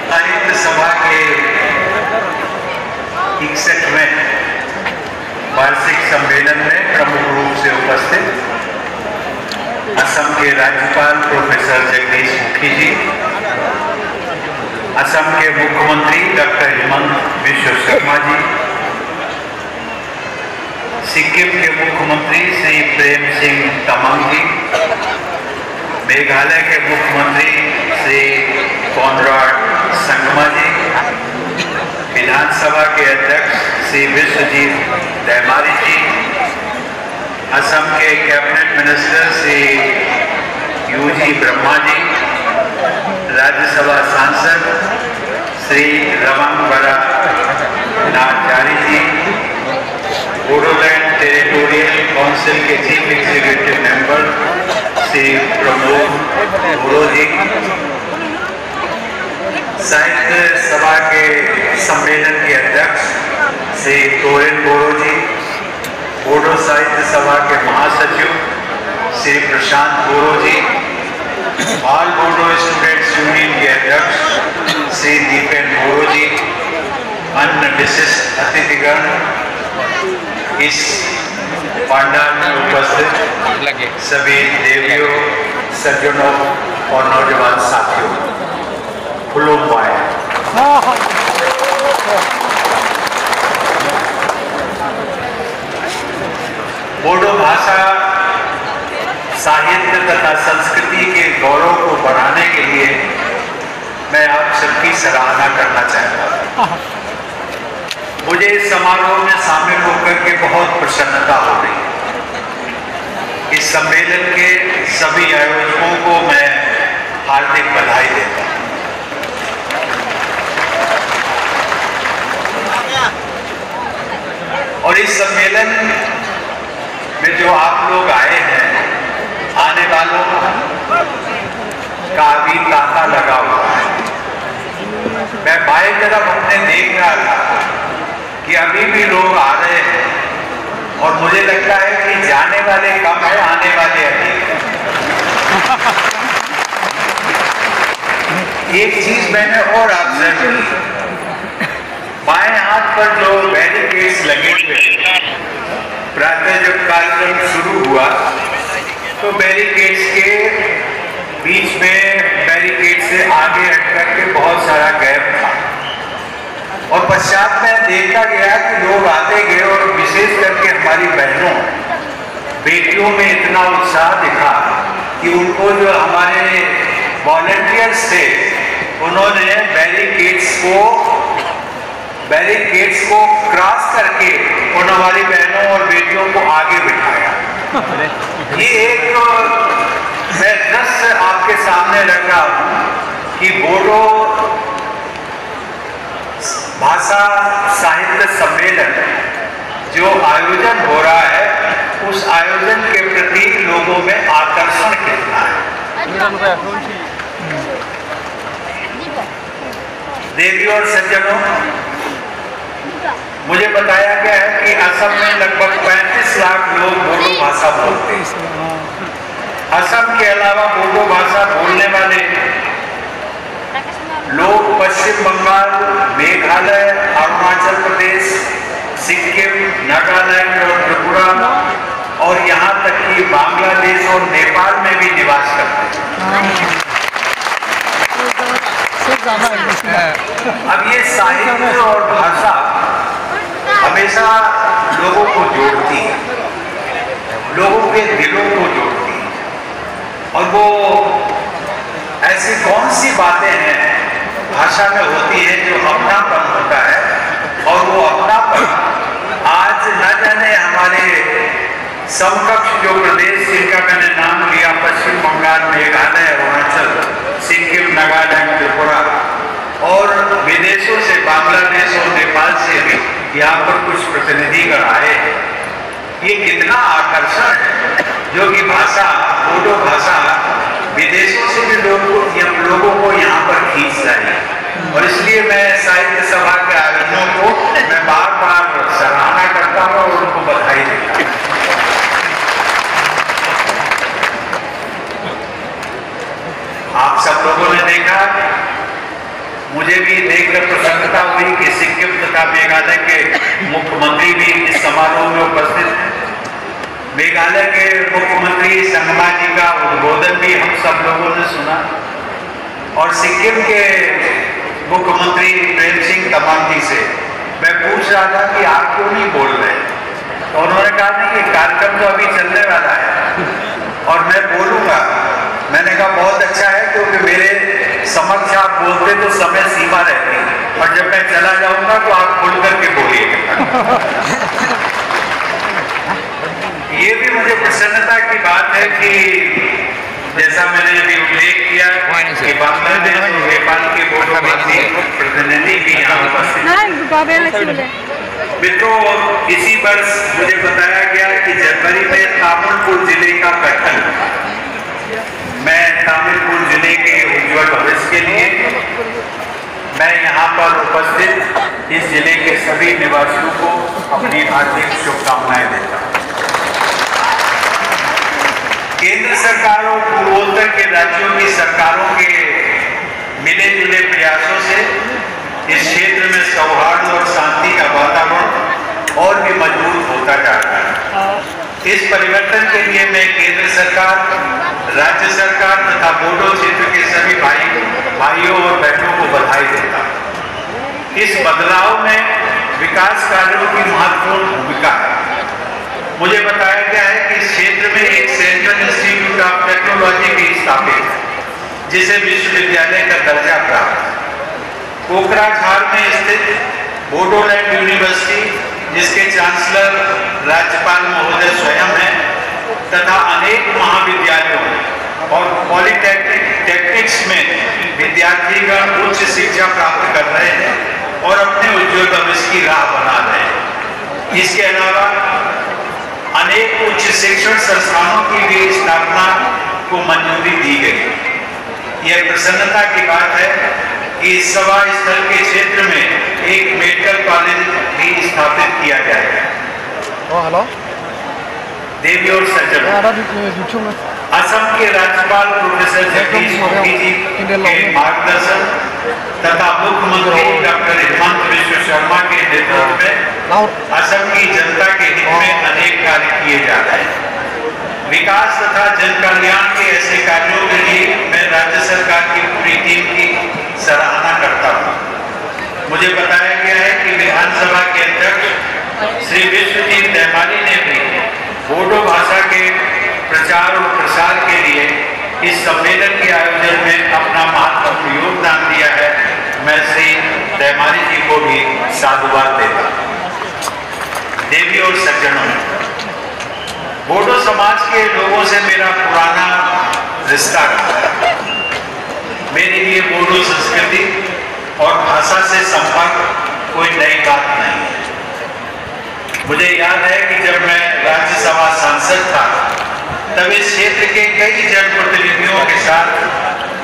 साहित्य सभा के 61वें वार्षिक सम्मेलन में प्रमुख रूप से उपस्थित असम के राज्यपाल प्रोफेसर जगदीश मुखी जी, असम के मुख्यमंत्री डॉक्टर हेमंत बिश्व शर्मा जी, सिक्किम के मुख्यमंत्री श्री प्रेम सिंह तमांग जी, मेघालय के मुख्यमंत्री श्री कोनराड संगमा जी, विधानसभा के अध्यक्ष श्री विश्वजीत दैमारी जी, असम के cabinet minister Shri UG Brahma ji, Rajya Sabha सांसद श्री रमनवरा नाचारी जी, बोडोलैंड टेरिटोरियल काउंसिल के chief executive member Shri Pramod Boro ji, Sahitya Sabha के सम्मेलन के अध्यक्ष श्री तोरेन बोरो जी, बोडो साहित्य सभा के महासचिव श्री प्रशांत बोरो जी, ऑल बोडो स्टूडेंट्स यूनियन के अध्यक्ष श्री दीपेन बोरो जी, अन्य विशिष्ट अतिथिगण, इस पंडाल में उपस्थित सभी देवियों, सज्जनों और नौजवान साथियों, खुलुमबाय। बोडो भाषा साहित्य तथा संस्कृति के गौरव को बढ़ाने के लिए मैं आप सबकी सराहना करना चाहता हूं। मुझे इस समारोह में शामिल होकर के बहुत प्रसन्नता हो रही है। इस सम्मेलन के सभी आयोजकों को मैं हार्दिक बधाई देता हूं। और इस सम्मेलन में जो आप लोग आए हैं, आने वालों का अभी तांता लगा हुआ है। मैं बाएं तरफ अपने देख रहा था कि अभी भी लोग आ रहे हैं और मुझे लगता है कि जाने वाले कम है, आने वाले अधिक। एक चीज मैंने और ऑब्जर्व की, बाएं हाथ पर जो बैरिकेड्स लगे हुए, प्रातः जब कार्यक्रम शुरू हुआ तो बैरिकेड्स के बीच में बैरिकेड से आगे हट करके बहुत सारा गैप था और पश्चात में देखा गया कि लोग आते गए और विशेष करके हमारी बहनों बेटियों में इतना उत्साह दिखा कि उनको जो हमारे वॉलंटियर्स थे उन्होंने बैरिकेड्स को क्रॉस करके उन हमारी बहनों और बेटियों को आगे बिठाया। ये एक मैं दृश्य आपके सामने रखा कि बोडो भाषा साहित्य सम्मेलन जो आयोजन हो रहा है, उस आयोजन के प्रति लोगों में आकर्षण कितना है। देवियों और सज्जनों, मुझे बताया गया है कि असम में लगभग 35 लाख लोग बोडो भाषा बोलते हैं। असम के अलावा बोडो भाषा बोलने वाले लोग पश्चिम बंगाल, मेघालय, अरुणाचल प्रदेश, सिक्किम, नागालैंड और त्रिपुरा और यहाँ तक कि बांग्लादेश और नेपाल में भी निवास करते हैं। अब ये साहित्य और भाषा हमेशा लोगों को जोड़ती है, लोगों के दिलों को जोड़ती है। और वो ऐसी कौन सी बातें हैं भाषा में होती है जो अपनापन होता है, और वो अपनापन आज न जाने हमारे समकक्ष जो प्रदेश जिनका मैंने नाम लिया, पश्चिम बंगाल, मेघालय, अरुणाचल, सिक्किम, नागालैंड, त्रिपुरा और विदेशों से बांग्लादेश और नेपाल से भी यहाँ पर कुछ प्रतिनिधिगण आए। ये कितना आकर्षण है जो कि भाषा, बोडो भाषा विदेशों से भी लोगों को यहाँ पर खींच रही है। और इसलिए मैं साहित्य सभा के आयोजकों को मैं बार बार सराहना करता हूँ और उनको बधाई देता हूँ। आप सब लोगों ने देखा, मुझे देखा मेघालय के मुख्यमंत्री भी इस समारोह में उपस्थित हैं। मेघालय के मुख्यमंत्री संगमा जी का उद्बोधन भी हम सब लोगों ने सुना और सिक्किम के मुख्यमंत्री प्रेम सिंह तमांग जी से मैं पूछ रहा था कि आप क्यों नहीं बोल रहे, तो उन्होंने कहा नहीं कि कार्यक्रम तो अभी चलने वाला है और मैं बोलूंगा। मैंने कहा बहुत अच्छा है, क्योंकि मेरे समक्ष आप बोलते तो समय सीमा रहती और जब मैं चला जाऊंगा तो आप खुल करके बोलिएगा। ये भी मुझे प्रसन्नता की बात है कि जैसा मैंने अभी उल्लेख किया कि बांग्लादेश और नेपाल के बोडो भाषी प्रतिनिधि भी यहाँ उपस्थित। मित्रों, इसी वर्ष मुझे बताया गया कि जनवरी में तामुलपुर जिले का गठन। मैं तामुलपुर जिले के उज्जवल भविष्य के लिए मैं यहाँ पर उपस्थित इस जिले के सभी निवासियों को अपनी हार्दिक शुभकामनाएं देता हूँ। केंद्र सरकार और पूर्वोत्तर के राज्यों की सरकारों के मिले जुले प्रयासों से इस क्षेत्र में सौहार्द और शांति का वातावरण और भी मजबूत होता जा रहा है। इस परिवर्तन के लिए मैं केंद्र सरकार, राज्य सरकार तथा बोडो क्षेत्र के सभी भाइयों और बहनों को बधाई देता हूँ। इस बदलाव में विकास कार्यों की महत्वपूर्ण भूमिका है। मुझे बताया गया है कि इस क्षेत्र में एक सेंट्रल इंस्टीट्यूट ऑफ टेक्नोलॉजी भी स्थापित है, जिसे विश्वविद्यालय का दर्जा प्राप्त है। कोकराझार में स्थित बोडोलैंड यूनिवर्सिटी, जिसके चांसलर राज्यपाल महोदय स्वयं हैं, तथा अनेक महाविद्यालयों और पॉलिटेक्निक्स में विद्यार्थीगण उच्च शिक्षा प्राप्त कर रहे हैं और अपने उज्ज्वल भविष्य की राह बना रहे हैं। इसके अलावा अनेक उच्च शिक्षण संस्थानों की भी स्थापना को मंजूरी दी गई। यह प्रसन्नता की बात है कि इस सभा स्थल के क्षेत्र में एक मेडिकल कॉलेज भी स्थापित किया जाएगा। देवी और सज्जनों, असम के राज्यपाल प्रोफेसर जगदीश मुखी जी के मार्गदर्शन तथा मुख्यमंत्री डॉक्टर हेमंत बिश्व शर्मा के नेतृत्व में असम की जनता के हित में अनेक कार्य किए जा रहे हैं। विकास तथा जन कल्याण के ऐसे कार्यों के लिए मैं राज्य सरकार की पूरी टीम की सराहना करता हूँ। मुझे बताया गया है कि विधानसभा के अध्यक्ष श्री विश्वजीत दैमाली ने भी बोडो भाषा के प्रचार और प्रसार के लिए इस सम्मेलन के आयोजन में अपना महत्वपूर्ण योगदान दिया है। मैं श्री दैमाली जी को भी साधुवाद देता हूँ। देवी और सज्जनों, बोडो समाज के लोगों से मेरा पुराना रिश्ता है। मेरे लिए बोडो संस्कृति और भाषा से संपर्क कोई नई बात नहीं है। मुझे याद है कि जब मैं राज्यसभा सांसद था, तब इस क्षेत्र के कई जनप्रतिनिधियों के साथ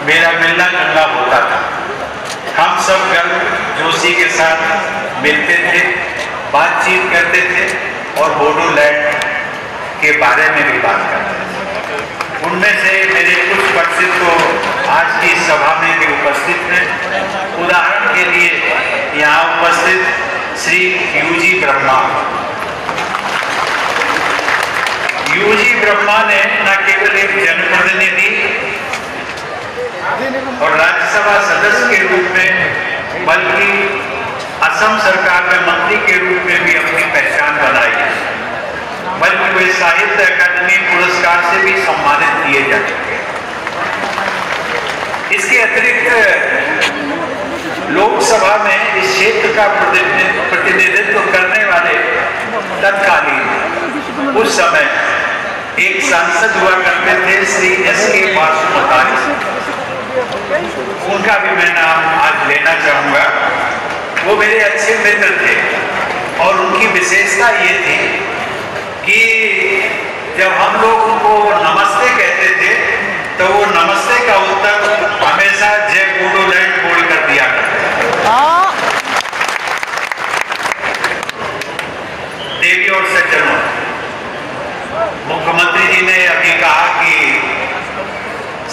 मेरा मिलना जुलना होता था। हम सब गर्व जोशी के साथ मिलते थे, बातचीत करते थे और बोडोलैंड के बारे में भी बात करते थे। उनमें से मेरे कुछ परिचित तो आज की सभा में भी उपस्थित हैं। उदाहरण के लिए यहाँ उपस्थित श्री यूजी ब्रह्मा। यूजी ब्रह्मा ने न केवल एक जनप्रतिनिधि और राज्यसभा सदस्य के रूप में, बल्कि असम सरकार में मंत्री के रूप में भी अपनी पहचान बनाई है। बल्कि वे साहित्य अकादमी पुरस्कार से भी सम्मानित किए जा चुके हैं। इसके अतिरिक्त लोकसभा में इस क्षेत्र का प्रतिनिधित्व करने वाले तत्कालीन उस समय एक सांसद हुआ करते थे श्री एस.के. वासुमतारी। उनका भी मैं नाम आज लेना चाहूंगा। वो मेरे अच्छे मित्र थे और उनकी विशेषता ये थी कि जब हम लोग उनको नमस्ते कहते थे तो वो नमस्ते का उत्तर हमेशा जय बोडोलैंड बोलकर दिया करते थे। देवी और सज्जनों, मुख्यमंत्री जी ने अभी कहा कि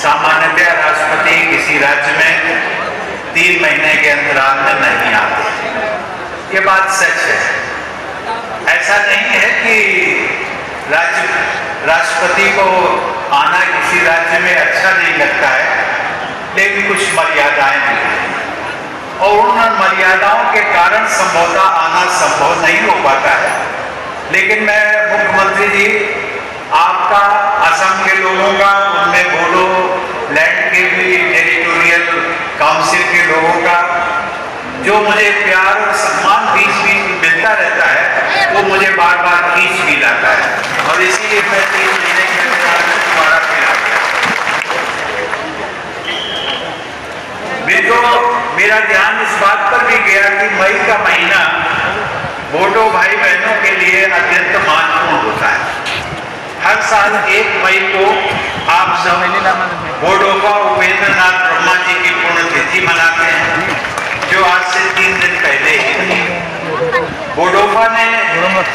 सामान्यतः राष्ट्रपति किसी राज्य में 3 महीने के अंतराल में नहीं आते। ये बात सच है। ऐसा नहीं है कि राष्ट्रपति को आना किसी राज्य में अच्छा नहीं लगता है, लेकिन कुछ मर्यादाएं भी हैं और उन मर्यादाओं के कारण संभवतः आना संभव नहीं हो पाता है। लेकिन मैं मुख्यमंत्री जी, आपका, असम के लोगों का, उनमें बोडो लैंड के भी टेरिटोरियल काउंसिल के लोगों का जो मुझे प्यार और सम्मान बीच बीच में मिलता रहता है, वो मुझे बार बार खींच भी लाता है और इसीलिए मैं 3 महीने के अंदर दोबारा फिर आ गया। मेरा ध्यान इस बात पर भी गया कि मई का महीना बोडो भाई बहनों के लिए अत्यंत महत्वपूर्ण होता है। हर साल 1 मई को आप सब बोडोफा उपेंद्र नाथ ब्रह्मा जी की पुण्यतिथि मनाते हैं, जो आज से 3 दिन पहले ही थी। बोडोफा ने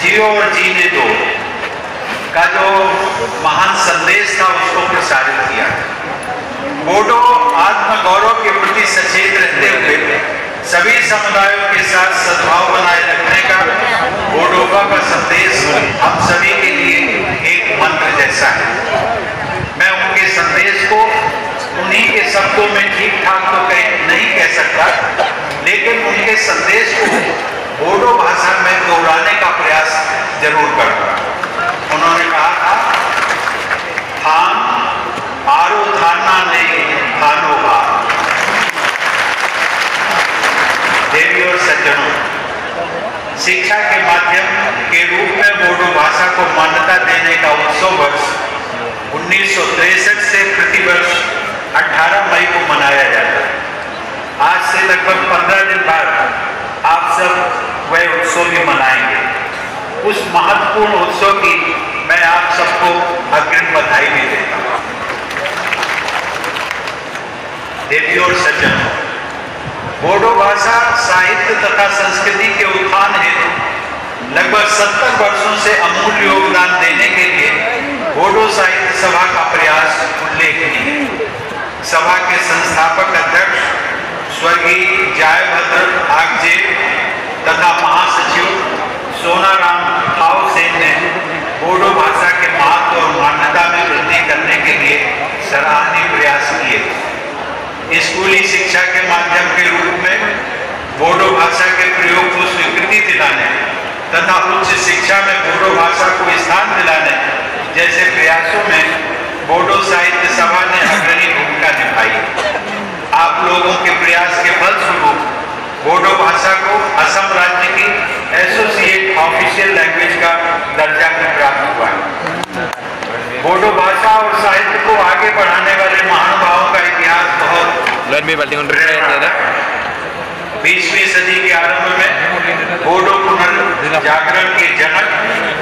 जियो और जीने दो का जो महान संदेश था उसको प्रसारित किया। बोडो आत्मगौरव के प्रति सचेत रहते हुए सभी समुदायों के साथ सद्भाव बनाए रखने का बोडोफा का संदेश हम सभी के लिए एक मंत्र जैसा है। मैं उनके संदेश को उन्हीं के शब्दों में ठीक ठाक तो नहीं कह सकता, लेकिन उनके संदेश को बोडो भाषा में दोहराने का प्रयास जरूर करूंगा। उन्होंने कहा था, थान आरो थाना नहीं थानो भार। देवी और सज्जनों, शिक्षा के माध्यम के रूप में बोडो भाषा को मान्यता देने का उत्सव वर्ष 1963 से प्रतिवर्ष 18 मई को मनाया जाता है। आज से लगभग 15 दिन बाद आप सब वह उत्सव भी मनाएंगे। उस महत्वपूर्ण उत्सव की मैं आप सबको अग्रिम बधाई भी देता हूँ। देवी और सज्जनों, बोडो भाषा साहित्य तथा संस्कृति के उत्थान हेतु लगभग 70 वर्षों से अमूल्य योगदान देने के लिए बोडो साहित्य सभा का प्रयास उल्लेखनीय है। सभा के संस्थापक अध्यक्ष स्वर्गीय जयभद्र आगजे तथा महासचिव सोनाराम थाओसेन ने बोडो भाषा के महत्व और मान्यता में वृद्धि करने के लिए सराहनीय प्रयास किए। स्कूली शिक्षा के माध्यम के रूप में बोडो भाषा के प्रयोग को स्वीकृति दिलाने तथा उच्च शिक्षा में बोडो भाषा को स्थान दिलाने जैसे प्रयासों में बोडो साहित्य सभा ने अग्रणी भूमिका निभाई। आप लोगों के प्रयास के फलस्वरूप बोडो भाषा को असम राज्य की एसोसिएट ऑफिशियल लैंग्वेज का दर्जा भी प्राप्त हुआ है। बोडो भाषा और साहित्य को आगे बढ़ाने वाले महानुभावों का इतिहास बहुत 20वीं सदी के आरंभ में बोडो पुनर्जागरण के जनक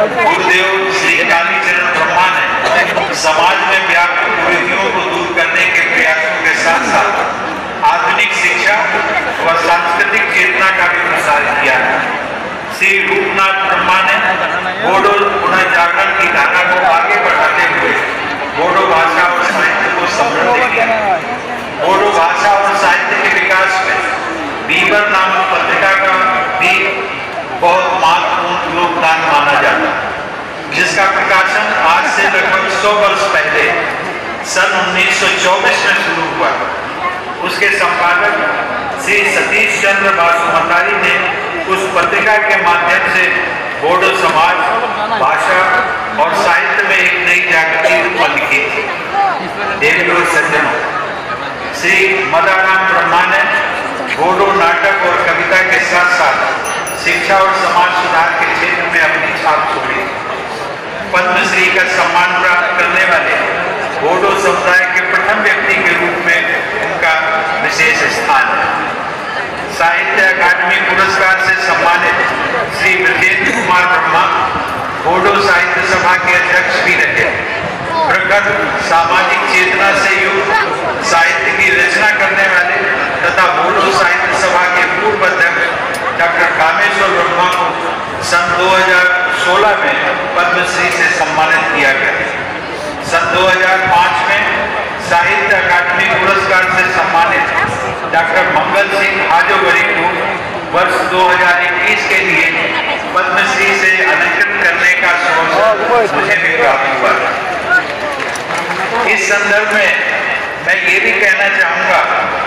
गुरुदेव श्री कालीचरण ब्रह्मा ने समाज में व्याप्त कुरीतियों को दूर करने के प्रयासों के साथ साथ आधुनिक शिक्षा व सांस्कृतिक चेतना का भी प्रसार किया है। श्री रूपनाथ ब्रह्मा ने बोडो पुनर्जागरण की धारा को आगे बढ़ाते हुए बोडो भाषा और साहित्य को समृद्ध किया। बोडो भाषा और साहित्य के विकास में बीबर नामक पत्रिका का भी बहुत महत्वपूर्ण योगदान माना जाता है, जिसका प्रकाशन आज से लगभग 100 वर्ष पहले सन 1924 में शुरू हुआ। उसके संपादक श्री सतीश चंद्र बासुमतारी ने उस पत्रिका के माध्यम से बोडो समाज, भाषा और साहित्य में एक नई जागृति उत्पन्न की। देवी और सज्जनों, श्री मदाराम ब्रह्मा ने बोडो नाटक और कविता के साथ साथ शिक्षा और समाज सुधार के क्षेत्र में अपनी छाप छोड़ी। पद्मश्री का सम्मान प्राप्त करने वाले बोडो समुदाय के प्रथम व्यक्ति के रूप में उनका विशेष स्थान है। साहित्य अकादमी पुरस्कार से सम्मानित श्री ब्रजेंद्र कुमार ब्रह्मा बोडो साहित्य सभा के अध्यक्ष भी रहे। प्रखर सामाजिक चेतना से युक्त साहित्य की रचना करने वाले तथा बोडो साहित्य सभा के पूर्व अध्यक्ष डॉक्टर कामेश्वर ब्रह्मा को सन 2016 में पद्मश्री से सम्मानित किया गया। सन 2005 में साहित्य अकादमी पुरस्कार से सम्मानित डॉक्टर मंगल सिंह हाजोगरी को वर्ष 2021 ये भी कहना चाहूँगा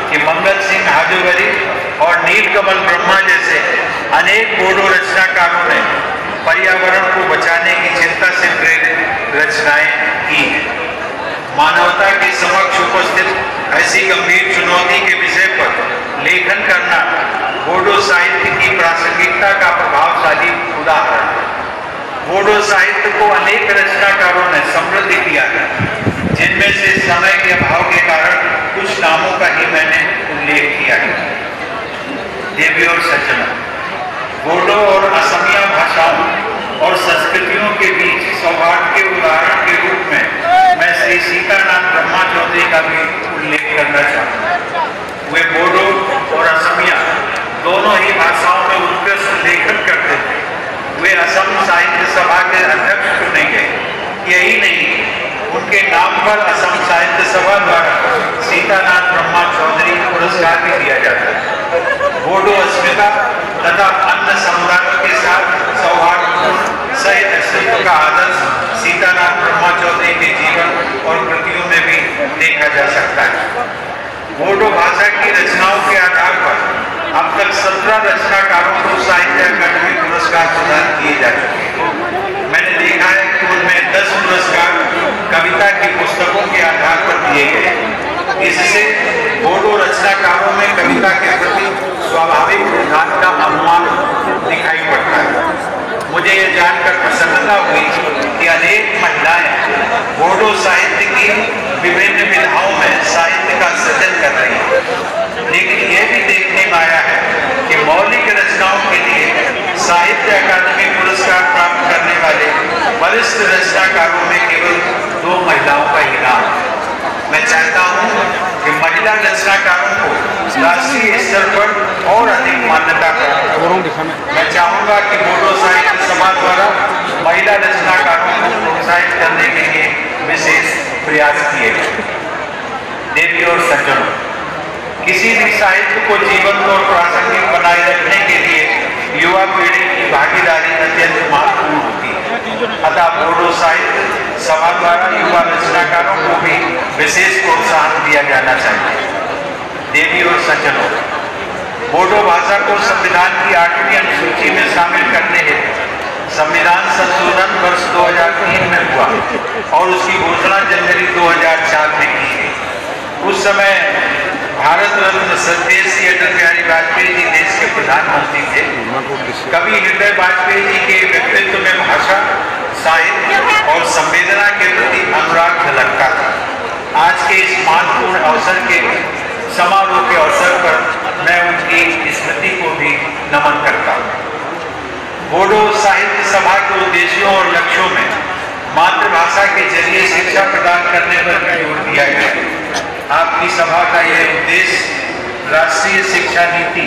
कि मंगल सिंह हाजूवरी और नीलकमल ब्रह्मा जैसे अनेक बोडो रचनाकारों ने पर्यावरण को बचाने की चिंता से प्रेरित रचनाएं की हैं। मानवता के समक्ष उपस्थित ऐसी गंभीर चुनौती के विषय पर लेखन करना बोडो साहित्य की प्रासंगिकता का प्रभावशाली उदाहरण है। बोडो साहित्य को अनेक रचनाकारों ने समृद्ध किया है, जिनमें से समय के अभाव के कारण कुछ नामों का ही मैंने उल्लेख किया है। देवी और सज्जनों, बोडो और असमिया भाषाओं और संस्कृतियों के बीच सौहार्द के उदाहरण के रूप में मैं श्री सीतानाथ ब्रह्मा चौधरी का भी उल्लेख करना चाहूँगा। वे बोडो और असमिया दोनों ही भाषाओं में उत्कृष्ट लेखन करते थे। वे असम साहित्य सभा के अध्यक्ष चुने गए। यही नहीं, उनके नाम पर असम साहित्य सभा द्वारा सीतानाथ ब्रह्मा चौधरी पुरस्कार भी दिया जाता है। बोडो अस्मिता तथा अन्य समुदायों के साथ सौहार्दपूर्ण सह अस्तित्व का आदर्श सीतानाथ ब्रह्मा चौधरी के जीवन और कृतियों में भी देखा जा सकता है। बोडो भाषा की रचनाओं के आधार पर अब तक 17 रचनाकारों को साहित्य अकादमी पुरस्कार प्रदान किए जा चुके हैं। मैंने देखा है कि उनमें 10 पुरस्कार कविता की पुस्तकों के आधार पर दिए गए। इससे बोडो रचनाकारों में कविता के प्रति स्वाभाविक रुझान का अनुमान दिखाई पड़ता है। मुझे ये जानकर प्रसन्नता हुई कि अनेक महिलाएं बोडो साहित्य की विभिन्न विधाओं में साहित्य का सृजन कर रही हैं। लेकिन यह भी देखने में आया है कि मौलिक रचनाओं के लिए साहित्य अकादमी पुरस्कार प्राप्त करने वाले वरिष्ठ रचनाकारों में केवल 2 महिलाओं का ही नाम है। मैं चाहता हूँ कि महिला रचनाकारों को राष्ट्रीय स्तर पर और अधिक मान्यता प्राप्त। मैं चाहूँगा कि बोडो साहित्य सभा द्वारा महिला रचनाकारों को प्रोत्साहित करने के लिए विशेष प्रयास किए गए। देवी और सज्जनों, किसी भी साहित्य को जीवंत और प्रासंगिक बनाए रखने के लिए युवा पीढ़ी की भागीदारी अत्यंत महत्वपूर्ण होती है। अतः बोडो साहित्य सभा द्वारा युवा रचनाकारों को भी विशेष प्रोत्साहन दिया जाना चाहिए। देवी और सज्जनों, बोडो भाषा को संविधान की 8वीं अनुसूची में शामिल करने हेतु संविधान संशोधन वर्ष 2003 में हुआ और उसकी घोषणा जनवरी 2004 में की गई। उस समय भारत रत्न स्वर्गीय श्री अटल बिहारी वाजपेयी जी देश के प्रधानमंत्री थे। कवि हृदय वाजपेयी जी के व्यक्तित्व में भाषा, साहित्य और संवेदना के प्रति अनुराग झलकता था। आज के इस महत्वपूर्ण अवसर के समारोह के अवसर पर मैं उनकी स्मृति को भी नमन करता हूँ। बोडो साहित्य सभा के उद्देश्यों और लक्ष्यों में मातृभाषा के जरिए शिक्षा प्रदान करने पर भी जोर दिया गया है। आपकी सभा का यह उद्देश्य राष्ट्रीय शिक्षा नीति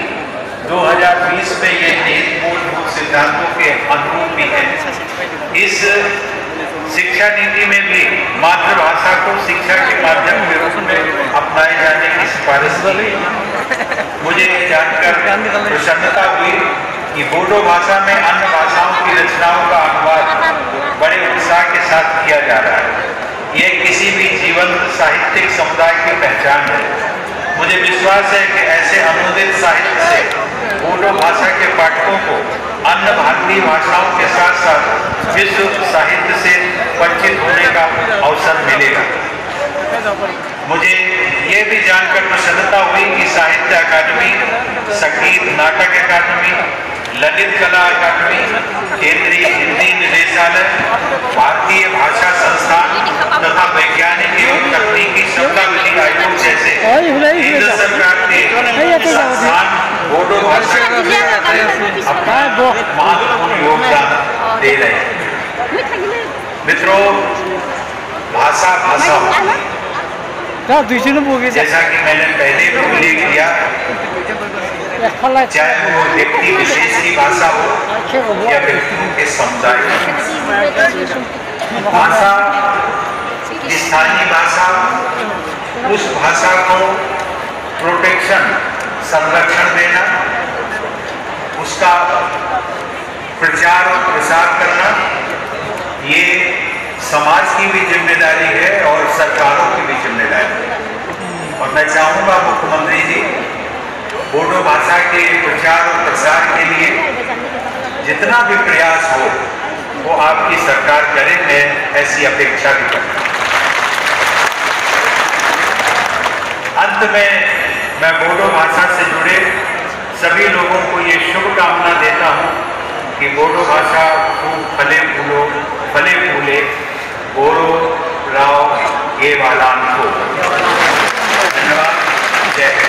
2020 में ये निहित मूलभूत सिद्धांतों के अनुरूप भी है। इस शिक्षा नीति में भी मातृभाषा को शिक्षा के माध्यम के रूप में अपनाए जाने की सिफारिश की गई। मुझे जानकर प्रसन्नता हुई कि बोडो भाषा में अन्य भाषाओं की रचनाओं का अनुवाद बड़े उत्साह के साथ किया जा रहा है। यह किसी भी जीवंत साहित्यिक समुदाय की पहचान है। मुझे विश्वास है कि ऐसे अनुदित साहित्य से बोडो भाषा के पाठकों को अन्य भारतीय भाषाओं के साथ साथ विश्व साहित्य से परिचित होने का अवसर मिलेगा। मुझे ये भी जानकर प्रसन्नता हुई कि साहित्य अकादमी, संगीत नाटक अकादमी, ललित कला अकादमी, केंद्रीय हिंदी निदेशालय, भारतीय भाषा संस्थान तथा वैज्ञानिक एवं तकनीकी शब्दावली आयोग जैसे केंद्र सरकार के संस्थान बोडो भाषा अपना महत्वपूर्ण योगदान दे रहे हैं। मित्रों, भाषा भाषा होती है। जैसा कि मैंने पहले भी उल्लेख किया, चाहे वो व्यक्ति विशेष की भाषा हो या व्यक्तियों के समुदाय, भाषा स्थानीय भाषा उस भाषा को प्रोटेक्शन संरक्षण देना, उसका प्रचार और प्रसार करना, ये समाज की भी जिम्मेदारी है और सरकारों की भी जिम्मेदारी है। मैं चाहूंगा मुख्यमंत्री जी, बोडो भाषा के प्रचार और प्रसार के लिए जितना भी प्रयास हो वो आपकी सरकार करे, मैं ऐसी अपेक्षा भी करता हूं। अंत में मैं बोडो भाषा से जुड़े सभी लोगों को ये शुभकामना देता हूं कि बोडो भाषा खूब फले फूले बोरो राव ये वालान को। धन्यवाद। जय